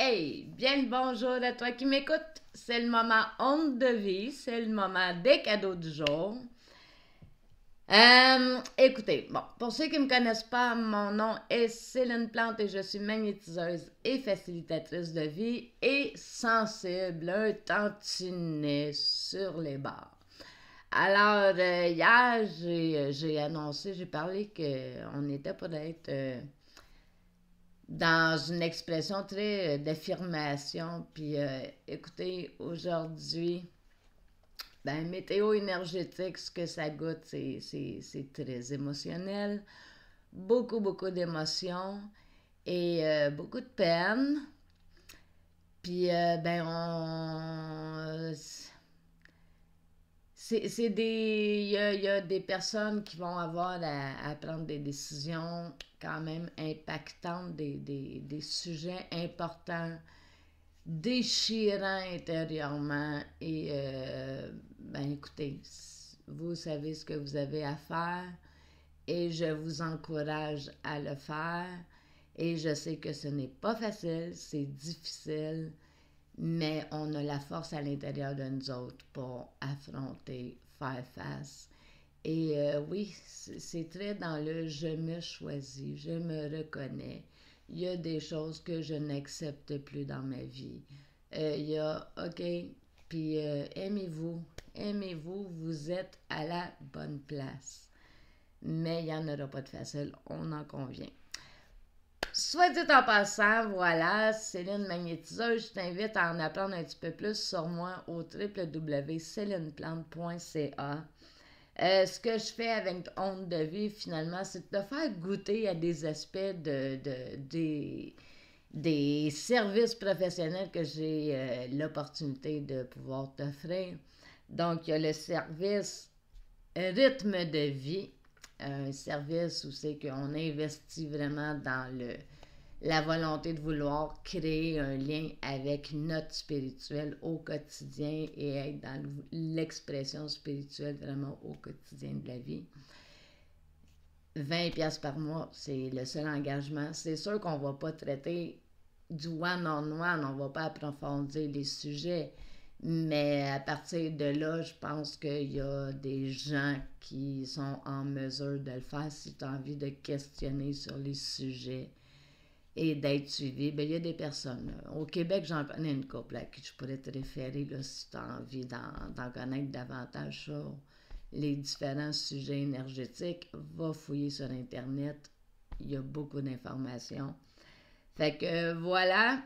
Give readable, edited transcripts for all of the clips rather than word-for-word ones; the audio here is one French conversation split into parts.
Hey, bien le bonjour à toi qui m'écoute. C'est le moment honte de vie, c'est le moment des cadeaux du jour. Écoutez, bon, pour ceux qui ne me connaissent pas, mon nom est Céline Plante et je suis magnétiseuse et facilitatrice de vie et sensible, un tantinet sur les bords. Alors, hier, j'ai annoncé, j'ai parlé qu'on était pour être dans une expression très d'affirmation. Puis, écoutez, aujourd'hui, ben, météo énergétique, ce que ça goûte, c'est très émotionnel. Beaucoup d'émotions et beaucoup de peine. Puis, ben, c'est des. Il y a des personnes qui vont avoir à prendre des décisions quand même impactantes, des sujets importants, déchirants intérieurement. Et, ben écoutez, vous savez ce que vous avez à faire et je vous encourage à le faire. Et je sais que ce n'est pas facile, c'est difficile, mais on a la force à l'intérieur de nous autres pour affronter, faire face. Et oui, c'est très dans le je me choisis, je me reconnais. Il y a des choses que je n'accepte plus dans ma vie. Il y a, OK, puis aimez-vous, vous êtes à la bonne place. Mais il n'y en aura pas de facile, on en convient. Soit dit en passant, voilà, Céline Magnétiseuse, je t'invite à en apprendre un petit peu plus sur moi au www.celineplante.ca. Ce que je fais avec Honte de vie, finalement, c'est de te faire goûter à des aspects des services professionnels que j'ai l'opportunité de pouvoir t'offrir. Donc, il y a le service rythme de vie, un service où c'est qu'on investit vraiment dans la volonté de vouloir créer un lien avec notre spirituel au quotidien et être dans l'expression spirituelle vraiment au quotidien de la vie. 20$ par mois, c'est le seul engagement. C'est sûr qu'on ne va pas traiter du one-on-one, on ne va pas approfondir les sujets, mais à partir de là, je pense qu'il y a des gens qui sont en mesure de le faire si tu as envie de questionner sur les sujets et d'être suivi. Bien, il y a des personnes. Au Québec, j'en connais une couple à qui je pourrais te référer là, si tu as envie d'en connaître davantage sur les différents sujets énergétiques. Va fouiller sur Internet. Il y a beaucoup d'informations. Fait que voilà.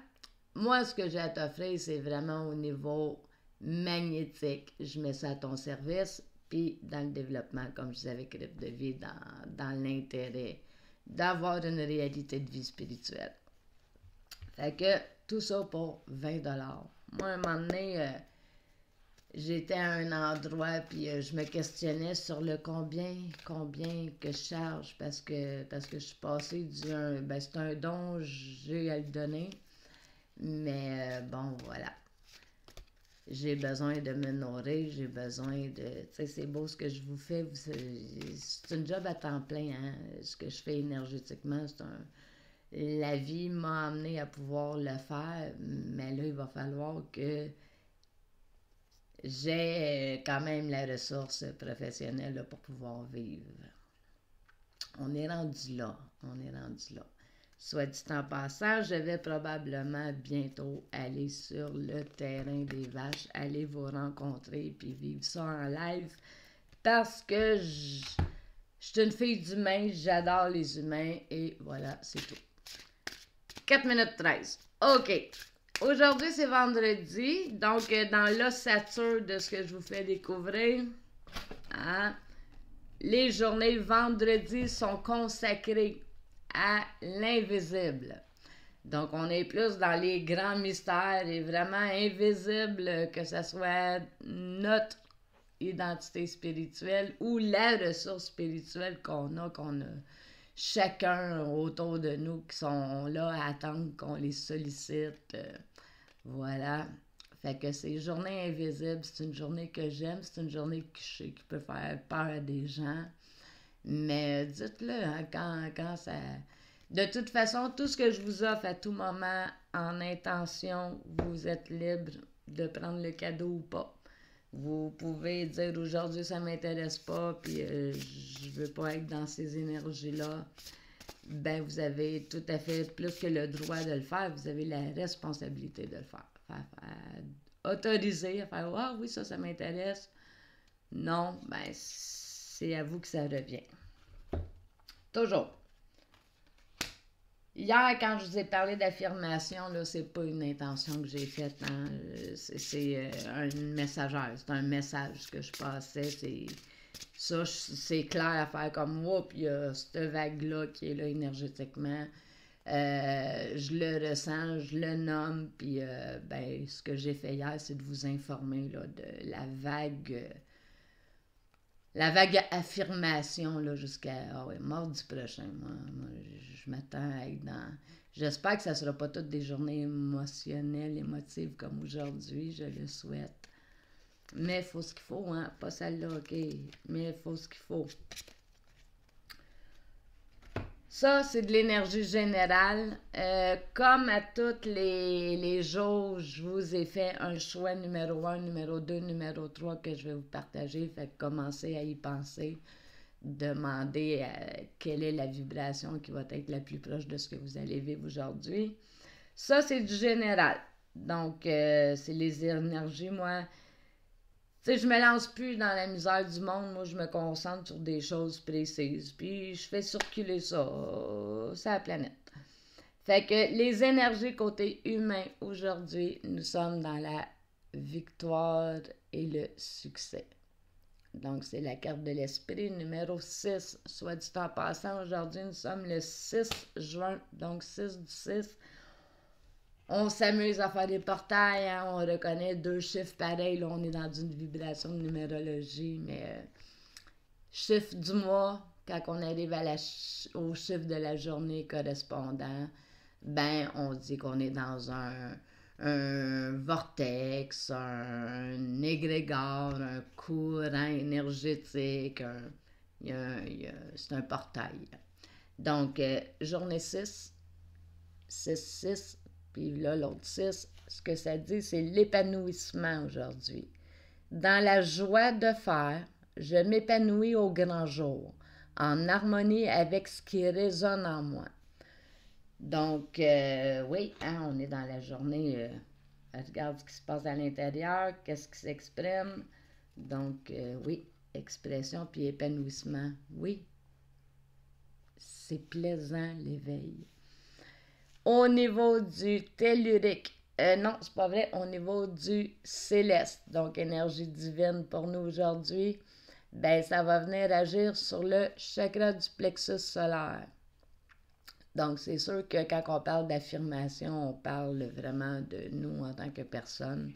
Moi, ce que j'ai à t'offrir, c'est vraiment au niveau magnétique. Je mets ça à ton service. Puis dans le développement, comme je disais avec Rythme de vie, dans l'intérêt d'avoir une réalité de vie spirituelle. Fait que tout ça pour 20$. Moi, un moment donné, j'étais à un endroit, puis je me questionnais sur le combien que je charge, parce que je suis passée ben c'est un don, j'ai à le donner, mais bon, voilà. J'ai besoin de me nourrir, j'ai besoin de... Tu sais, c'est beau ce que je vous fais, c'est un job à temps plein, hein, ce que je fais énergétiquement, la vie m'a amené à pouvoir le faire, mais là, il va falloir que j'ai quand même la ressource professionnelle là, pour pouvoir vivre. On est rendu là, Soit dit en passant, je vais probablement bientôt aller sur le terrain des vaches, aller vous rencontrer puis vivre ça en live parce que je suis une fille d'humain, j'adore les humains et voilà, c'est tout. 4 minutes 13. OK. Aujourd'hui, c'est vendredi. Donc, dans l'ossature de ce que je vous fais découvrir, hein, les journées vendredi sont consacrées à l'invisible. Donc, on est plus dans les grands mystères et vraiment invisibles, que ce soit notre identité spirituelle ou la ressource spirituelle qu'on a chacun autour de nous qui sont là à attendre qu'on les sollicite. Voilà. Fait que ces journées invisibles, c'est une journée que j'aime, c'est une journée que je sais qui peut faire peur à des gens. Mais dites-le, hein, quand ça... De toute façon, tout ce que je vous offre à tout moment en intention, vous êtes libre de prendre le cadeau ou pas. Vous pouvez dire aujourd'hui ça m'intéresse pas, puis je veux pas être dans ces énergies-là. Ben, vous avez tout à fait plus que le droit de le faire, vous avez la responsabilité de le faire. Autoriser à faire ah oui, ça m'intéresse. Non, ben c'est à vous que ça revient. Toujours. Hier, quand je vous ai parlé d'affirmation, là, c'est pas une intention que j'ai faite. Hein? C'est un messagère. C'est un message que je passais. C'est clair à faire comme moi. Puis il y a cette vague-là qui est là énergétiquement. Je le ressens, je le nomme. Puis ben, ce que j'ai fait hier, c'est de vous informer là, de la vague. La vague affirmation là, jusqu'à mardi prochain. Moi, je m'attends à être dans. J'espère que ça ne sera pas toutes des journées émotionnelles, émotives comme aujourd'hui. Je le souhaite. Mais il faut ce qu'il faut, hein. Pas celle-là, OK. Mais il faut ce qu'il faut. Ça, c'est de l'énergie générale. Comme à tous les jours, je vous ai fait un choix numéro 1, numéro 2, numéro 3 que je vais vous partager. Fait que commencez à y penser. Demandez quelle est la vibration qui va être la plus proche de ce que vous allez vivre aujourd'hui. Ça, c'est du général. Donc, c'est les énergies, moi. Tu sais, je me lance plus dans la misère du monde. Moi, je me concentre sur des choses précises. Puis, je fais circuler ça, la planète. Fait que les énergies côté humain aujourd'hui, nous sommes dans la victoire et le succès. Donc, c'est la carte de l'esprit numéro 6. Soit dit en passant, aujourd'hui, nous sommes le 6 juin, donc 6 du 6. On s'amuse à faire des portails, hein? On reconnaît 2 chiffres pareils, là, on est dans une vibration de numérologie, mais chiffre du mois, quand on arrive au chiffre de la journée correspondant, ben on dit qu'on est dans un vortex, un égrégore, un courant énergétique, c'est un portail. Donc, journée 6, 6, puis là, l'autre 6, ce que ça dit, c'est l'épanouissement aujourd'hui. Dans la joie de faire, je m'épanouis au grand jour, en harmonie avec ce qui résonne en moi. Donc, oui, hein, on est dans la journée, regarde ce qui se passe à l'intérieur, qu'est-ce qui s'exprime. Donc, oui, expression puis épanouissement, oui. C'est plaisant, l'éveil. Au niveau du tellurique, non, c'est pas vrai, au niveau du céleste, donc énergie divine pour nous aujourd'hui, ben ça va venir agir sur le chakra du plexus solaire. Donc, c'est sûr que quand on parle d'affirmation, on parle vraiment de nous en tant que personne.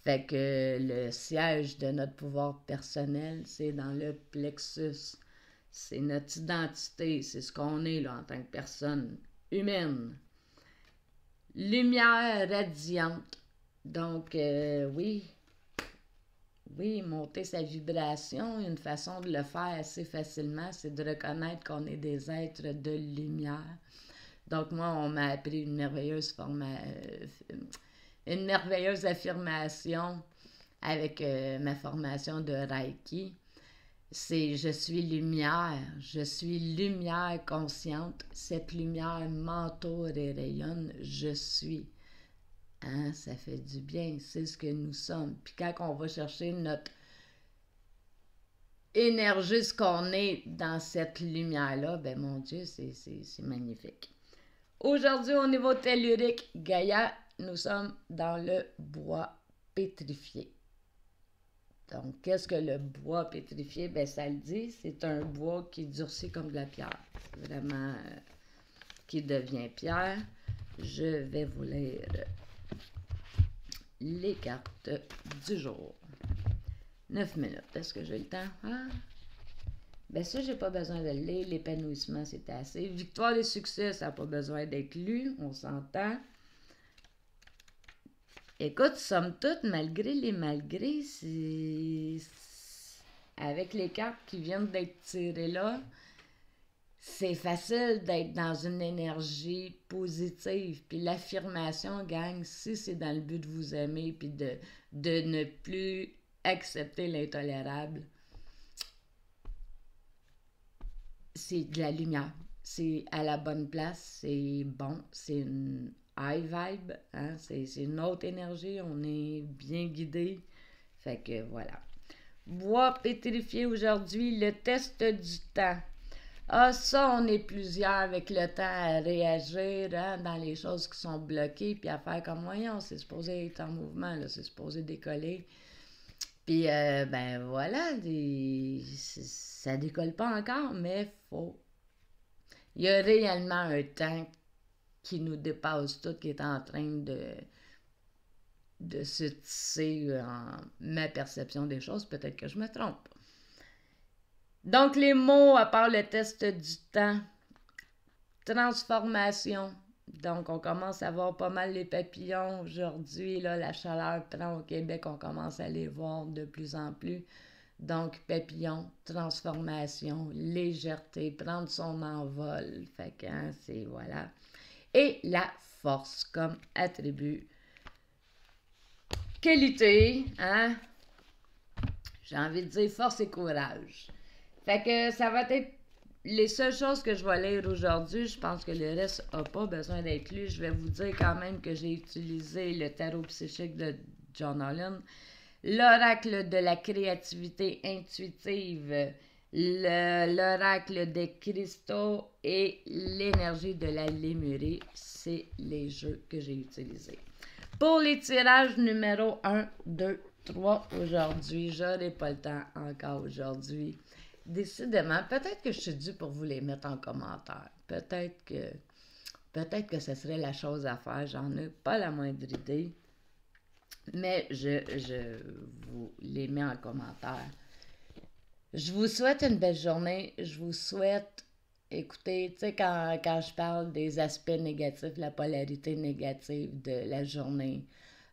Fait que le siège de notre pouvoir personnel, c'est dans le plexus. C'est notre identité, c'est ce qu'on est là en tant que personne humaine. Lumière radiante. Donc, oui, monter sa vibration, une façon de le faire assez facilement, c'est de reconnaître qu'on est des êtres de lumière. Donc, moi, on m'a appris une merveilleuse affirmation avec ma formation de Reiki. C'est « Je suis lumière consciente, cette lumière m'entoure et rayonne, je suis. » Hein, ça fait du bien, c'est ce que nous sommes. Puis quand on va chercher notre énergie, ce qu'on est dans cette lumière-là, ben mon Dieu, c'est magnifique. Aujourd'hui, au niveau tellurique, Gaïa, nous sommes dans le bois pétrifié. Donc, qu'est-ce que le bois pétrifié? Ben, ça le dit, c'est un bois qui durcit comme de la pierre. Vraiment, qui devient pierre. Je vais vous lire les cartes du jour. 9 minutes. Est-ce que j'ai le temps? Ah. Ben ça, j'ai pas besoin de le lire. L'épanouissement, c'est assez. Victoire et succès, ça n'a pas besoin d'être lu. On s'entend. Écoute, somme toute, malgré les malgrés, avec les cartes qui viennent d'être tirées là, c'est facile d'être dans une énergie positive. Puis l'affirmation, gang, si c'est dans le but de vous aimer, puis de ne plus accepter l'intolérable, c'est de la lumière. C'est à la bonne place, c'est bon, c'est une high vibe, hein? C'est une autre énergie, on est bien guidé. Fait que voilà. Bois pétrifié aujourd'hui, le test du temps. Ah, ça, on est plusieurs avec le temps à réagir hein, dans les choses qui sont bloquées, puis à faire comme, voyons, c'est supposé être en mouvement, là, c'est supposé décoller. Puis, ben voilà, ça décolle pas encore, mais faut. Il y a réellement un temps qui nous dépasse tout, qui est en train de se tisser en ma perception des choses. Peut-être que je me trompe. Donc, les mots, à part le test du temps, transformation. Donc, on commence à voir pas mal les papillons aujourd'hui. Là, la chaleur prend au Québec, on commence à les voir de plus en plus. Donc, papillon, transformation, légèreté, prendre son envol. Fait que, hein, c'est, voilà. Et la force comme attribut. Qualité, hein? J'ai envie de dire force et courage. Fait que ça va être les seules choses que je vais lire aujourd'hui. Je pense que le reste n'a pas besoin d'être lu. Je vais vous dire quand même que j'ai utilisé le tarot psychique de John Holland, l'oracle de la créativité intuitive, l'oracle des cristaux et l'énergie de la lémurie. C'est les jeux que j'ai utilisés. Pour les tirages numéro 1, 2, 3 aujourd'hui, je n'aurai pas le temps encore aujourd'hui. Décidément, peut-être que je suis due pour vous les mettre en commentaire. Peut-être que ce serait la chose à faire. J'en ai pas la moindre idée. Mais je vous les mets en commentaire. Je vous souhaite une belle journée. Je vous souhaite, écoutez, tu sais, quand je parle des aspects négatifs, la polarité négative de la journée,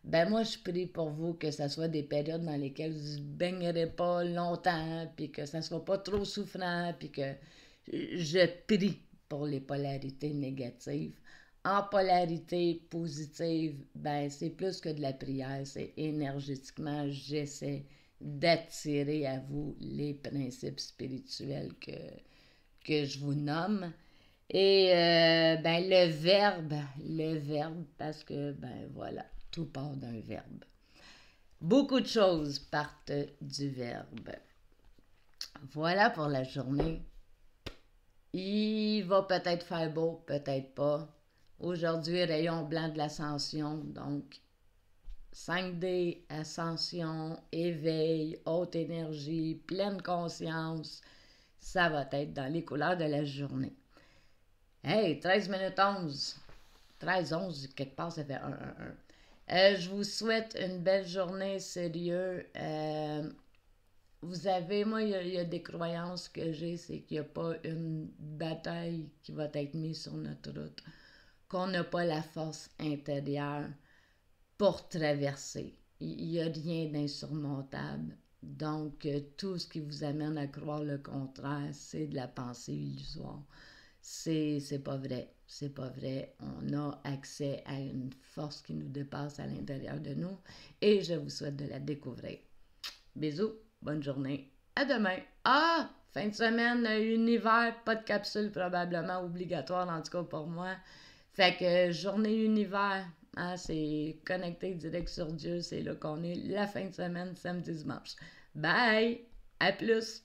ben moi, je prie pour vous que ce soit des périodes dans lesquelles vous ne baignerez pas longtemps, puis que ça ne soit pas trop souffrant, puis que je prie pour les polarités négatives. En polarité positive, ben c'est plus que de la prière, c'est énergétiquement, j'essaie d'attirer à vous les principes spirituels que je vous nomme. Et ben le verbe, parce que ben voilà, tout part d'un verbe. Beaucoup de choses partent du verbe. Voilà pour la journée. Il va peut-être faire beau, peut-être pas. Aujourd'hui, rayon blanc de l'ascension, donc 5D, ascension, éveil, haute énergie, pleine conscience, ça va être dans les couleurs de la journée. Hey, 13 minutes 11. 13, 11, quelque part, ça fait 1, 1, 1. Je vous souhaite une belle journée, sérieux. Vous avez, moi, il y a des croyances que j'ai, c'est qu'il n'y a pas une bataille qui va être mise sur notre route, qu'on n'a pas la force intérieure pour traverser. Il n'y a rien d'insurmontable. Donc, tout ce qui vous amène à croire le contraire, c'est de la pensée illusoire. C'est pas vrai. C'est pas vrai. On a accès à une force qui nous dépasse à l'intérieur de nous et je vous souhaite de la découvrir. Bisous, bonne journée. À demain. Ah! Fin de semaine, univers, pas de capsule probablement obligatoire, en tout cas pour moi. Fait que journée univers, hein, c'est connecté direct sur Dieu, c'est là qu'on est la fin de semaine, samedi, dimanche. Bye! À plus!